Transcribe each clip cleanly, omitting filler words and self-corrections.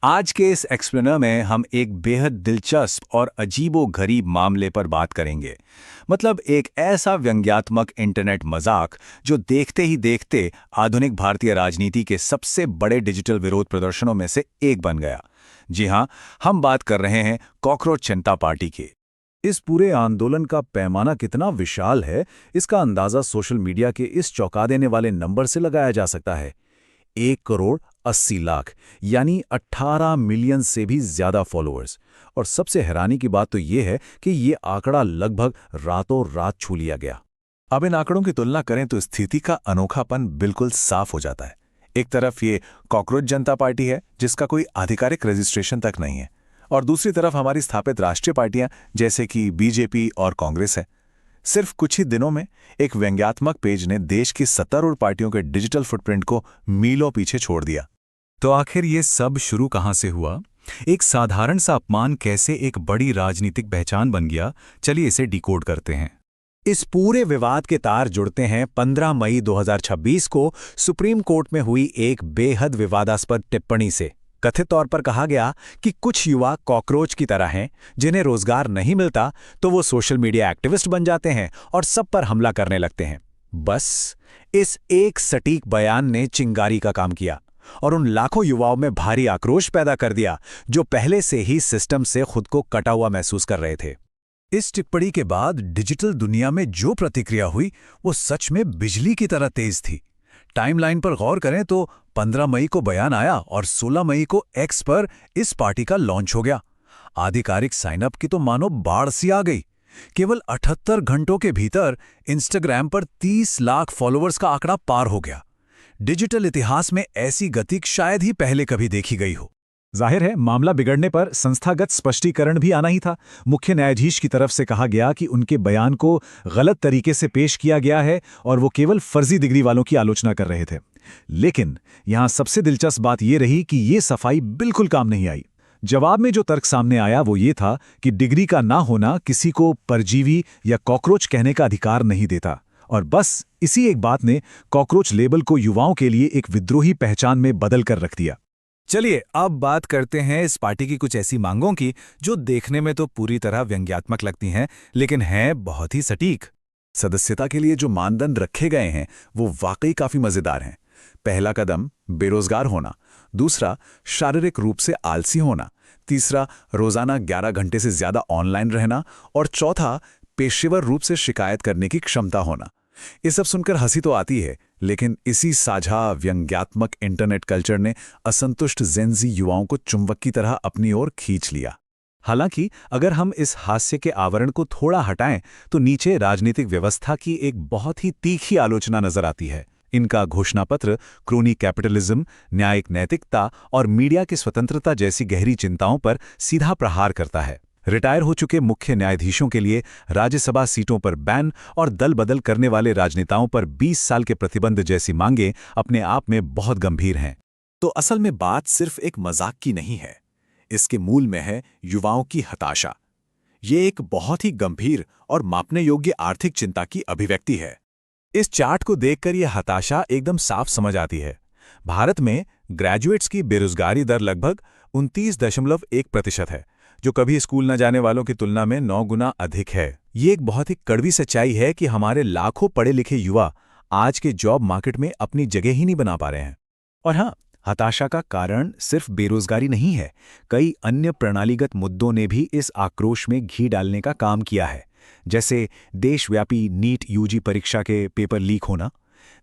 आज के इस एक्सप्लेनर में हम एक बेहद दिलचस्प और अजीबो-गरीब मामले पर बात करेंगे। मतलब एक ऐसा व्यंग्यात्मक इंटरनेट मजाक जो देखते ही देखते आधुनिक भारतीय राजनीति के सबसे बड़े डिजिटल विरोध प्रदर्शनों में से एक बन गया। जी हाँ, हम बात कर रहे हैं कॉकरोच जनता पार्टी की। इस पूरे आंदोलन का पैमाना कितना विशाल है, इसका अंदाजा सोशल मीडिया के इस चौंका देने वाले नंबर से लगाया जा सकता है। 1 करोड़ 80 लाख यानी 18 मिलियन से भी ज्यादा फॉलोअर्स। और सबसे हैरानी की बात तो यह है कि ये आंकड़ा लगभग रातों रात छू लिया गया। अब इन आंकड़ों की तुलना करें तो स्थिति का अनोखापन बिल्कुल साफ हो जाता है। एक तरफ ये कॉकरोच जनता पार्टी है जिसका कोई आधिकारिक रजिस्ट्रेशन तक नहीं है, और दूसरी तरफ हमारी स्थापित राष्ट्रीय पार्टियां जैसे कि बीजेपी और कांग्रेस है। सिर्फ कुछ ही दिनों में एक व्यंग्यात्मक पेज ने देश की सत्तारूढ़ पार्टियों के डिजिटल फुटप्रिंट को मीलों पीछे छोड़ दिया। तो आखिर ये सब शुरू कहां से हुआ? एक साधारण सा अपमान कैसे एक बड़ी राजनीतिक पहचान बन गया? चलिए इसे डिकोड करते हैं। इस पूरे विवाद के तार जुड़ते हैं 15 मई 2026 को सुप्रीम कोर्ट में हुई एक बेहद विवादास्पद टिप्पणी से। कथित तौर पर कहा गया कि कुछ युवा कॉकरोच की तरह हैं, जिन्हें रोजगार नहीं मिलता तो वो सोशल मीडिया एक्टिविस्ट बन जाते हैं और सब पर हमला करने लगते हैं। बस इस एक सटीक बयान ने चिंगारी का काम किया और उन लाखों युवाओं में भारी आक्रोश पैदा कर दिया जो पहले से ही सिस्टम से खुद को कटा हुआ महसूस कर रहे थे। इस टिप्पणी के बाद डिजिटल दुनिया में जो प्रतिक्रिया हुई वो सच में बिजली की तरह तेज थी। टाइमलाइन पर गौर करें तो 15 मई को बयान आया और 16 मई को एक्स पर इस पार्टी का लॉन्च हो गया। आधिकारिक साइनअप की तो मानो बाढ़ सी आ गई। केवल 78 घंटों के भीतर इंस्टाग्राम पर 30 लाख फॉलोअर्स का आंकड़ा पार हो गया। डिजिटल इतिहास में ऐसी गति शायद ही पहले कभी देखी गई हो। जाहिर है, मामला बिगड़ने पर संस्थागत स्पष्टीकरण भी आना ही था। मुख्य न्यायाधीश की तरफ से कहा गया कि उनके बयान को गलत तरीके से पेश किया गया है और वो केवल फर्जी डिग्री वालों की आलोचना कर रहे थे। लेकिन यहां सबसे दिलचस्प बात यह रही कि ये सफाई बिल्कुल काम नहीं आई। जवाब में जो तर्क सामने आया वो ये था कि डिग्री का ना होना किसी को परजीवी या कॉकरोच कहने का अधिकार नहीं देता। और बस इसी एक बात ने कॉकरोच लेबल को युवाओं के लिए एक विद्रोही पहचान में बदल कर रख दिया। चलिए अब बात करते हैं इस पार्टी की कुछ ऐसी मांगों की जो देखने में तो पूरी तरह व्यंग्यात्मक लगती हैं, लेकिन हैं बहुत ही सटीक। सदस्यता के लिए जो मानदंड रखे गए हैं वो वाकई काफी मजेदार हैं। पहला कदम बेरोजगार होना, दूसरा शारीरिक रूप से आलसी होना, तीसरा रोजाना 11 घंटे से ज्यादा ऑनलाइन रहना और चौथा पेशेवर रूप से शिकायत करने की क्षमता होना। ये सब सुनकर हंसी तो आती है, लेकिन इसी साझा व्यंग्यात्मक इंटरनेट कल्चर ने असंतुष्ट जेनजी युवाओं को चुंबक की तरह अपनी ओर खींच लिया। हालांकि अगर हम इस हास्य के आवरण को थोड़ा हटाएं तो नीचे राजनीतिक व्यवस्था की एक बहुत ही तीखी आलोचना नजर आती है। इनका घोषणापत्र क्रोनी कैपिटलिज्म, न्यायिक नैतिकता और मीडिया की स्वतंत्रता जैसी गहरी चिंताओं पर सीधा प्रहार करता है। रिटायर हो चुके मुख्य न्यायाधीशों के लिए राज्यसभा सीटों पर बैन और दल बदल करने वाले राजनेताओं पर 20 साल के प्रतिबंध जैसी मांगें अपने आप में बहुत गंभीर हैं। तो असल में बात सिर्फ एक मजाक की नहीं है, इसके मूल में है युवाओं की हताशा। ये एक बहुत ही गंभीर और मापने योग्य आर्थिक चिंता की अभिव्यक्ति है। इस चार्ट को देखकर यह हताशा एकदम साफ समझ आती है। भारत में ग्रेजुएट्स की बेरोजगारी दर लगभग 29.1% है, जो कभी स्कूल न जाने वालों की तुलना में 9 गुना अधिक है। ये एक बहुत ही कड़वी सच्चाई है कि हमारे लाखों पढ़े लिखे युवा आज के जॉब मार्केट में अपनी जगह ही नहीं बना पा रहे हैं। और हाँ, हताशा का कारण सिर्फ बेरोजगारी नहीं है। कई अन्य प्रणालीगत मुद्दों ने भी इस आक्रोश में घी डालने का काम किया है, जैसे देशव्यापी नीट यूजी परीक्षा के पेपर लीक होना,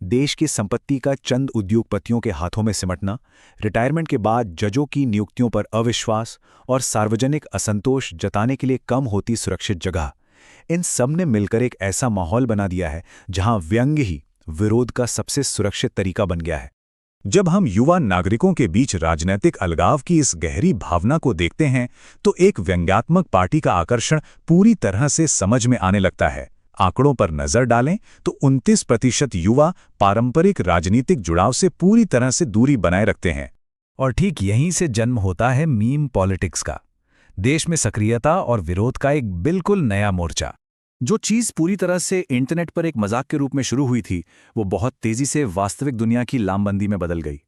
देश की संपत्ति का चंद उद्योगपतियों के हाथों में सिमटना, रिटायरमेंट के बाद जजों की नियुक्तियों पर अविश्वास और सार्वजनिक असंतोष जताने के लिए कम होती सुरक्षित जगह। इन सब ने मिलकर एक ऐसा माहौल बना दिया है जहां व्यंग्य ही विरोध का सबसे सुरक्षित तरीका बन गया है। जब हम युवा नागरिकों के बीच राजनीतिक अलगाव की इस गहरी भावना को देखते हैं तो एक व्यंग्यात्मक पार्टी का आकर्षण पूरी तरह से समझ में आने लगता है। आंकड़ों पर नजर डालें तो 29% युवा पारंपरिक राजनीतिक जुड़ाव से पूरी तरह से दूरी बनाए रखते हैं। और ठीक यहीं से जन्म होता है मीम पॉलिटिक्स का। देश में सक्रियता और विरोध का एक बिल्कुल नया मोर्चा। जो चीज़ पूरी तरह से इंटरनेट पर एक मजाक के रूप में शुरू हुई थी, वो बहुत तेजी से वास्तविक दुनिया की लामबंदी में बदल गई।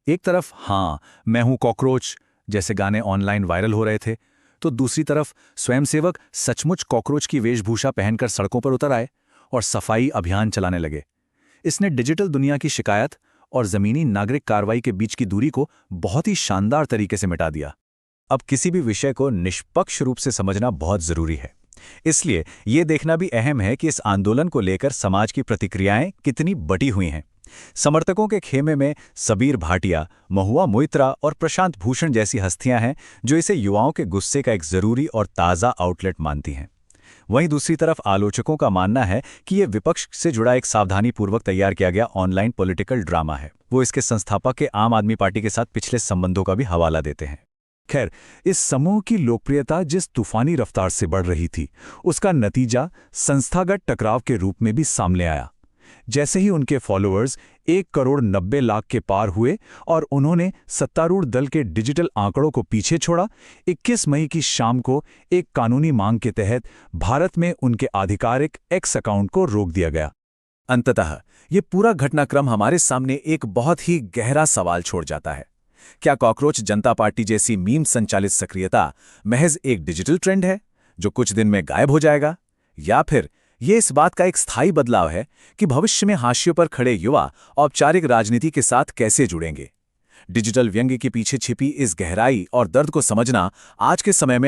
एक तरफ हाँ, मैं हूं कॉकरोच, जैसे गाने ऑनलाइन वायरल हो रहे थे, तो दूसरी तरफ स्वयंसेवक सचमुच कॉकरोच की वेशभूषा पहनकर सड़कों पर उतर आए और सफाई अभियान चलाने लगे। इसने डिजिटल दुनिया की शिकायत और जमीनी नागरिक कार्रवाई के बीच की दूरी को बहुत ही शानदार तरीके से मिटा दिया। अब किसी भी विषय को निष्पक्ष रूप से समझना बहुत जरूरी है। इसलिए ये देखना भी अहम है कि इस आंदोलन को लेकर समाज की प्रतिक्रियाएं कितनी बटी हुई हैं। समर्थकों के खेमे में सबीर भाटिया, महुआ मोइत्रा और प्रशांत भूषण जैसी हस्तियां हैं जो इसे युवाओं के गुस्से का एक जरूरी और ताज़ा आउटलेट मानती हैं। वहीं दूसरी तरफ आलोचकों का मानना है कि ये विपक्ष से जुड़ा एक सावधानीपूर्वक तैयार किया गया ऑनलाइन पॉलिटिकल ड्रामा है। वो इसके संस्थापक के आम आदमी पार्टी के साथ पिछले संबंधों का भी हवाला देते हैं। खैर, इस समूह की लोकप्रियता जिस तूफानी रफ्तार से बढ़ रही थी, उसका नतीजा संस्थागत टकराव के रूप में भी सामने आया। जैसे ही उनके फॉलोअर्स 1,90,00,000 के पार हुए और उन्होंने सत्तारूढ़ दल के डिजिटल आंकड़ों को पीछे छोड़ा, 21 मई की शाम को एक कानूनी मांग के तहत भारत में उनके आधिकारिक एक्स अकाउंट को रोक दिया गया। अंततः ये पूरा घटनाक्रम हमारे सामने एक बहुत ही गहरा सवाल छोड़ जाता है। क्या कॉकरोच जनता पार्टी जैसी मीम संचालित सक्रियता महज एक डिजिटल ट्रेंड है जो कुछ दिन में गायब हो जाएगा, या फिर ये इस बात का एक स्थायी बदलाव है कि भविष्य में हाशियों पर खड़े युवा औपचारिक राजनीति के साथ कैसे जुड़ेंगे? डिजिटल व्यंग्य के पीछे छिपी इस गहराई और दर्द को समझना आज के समय में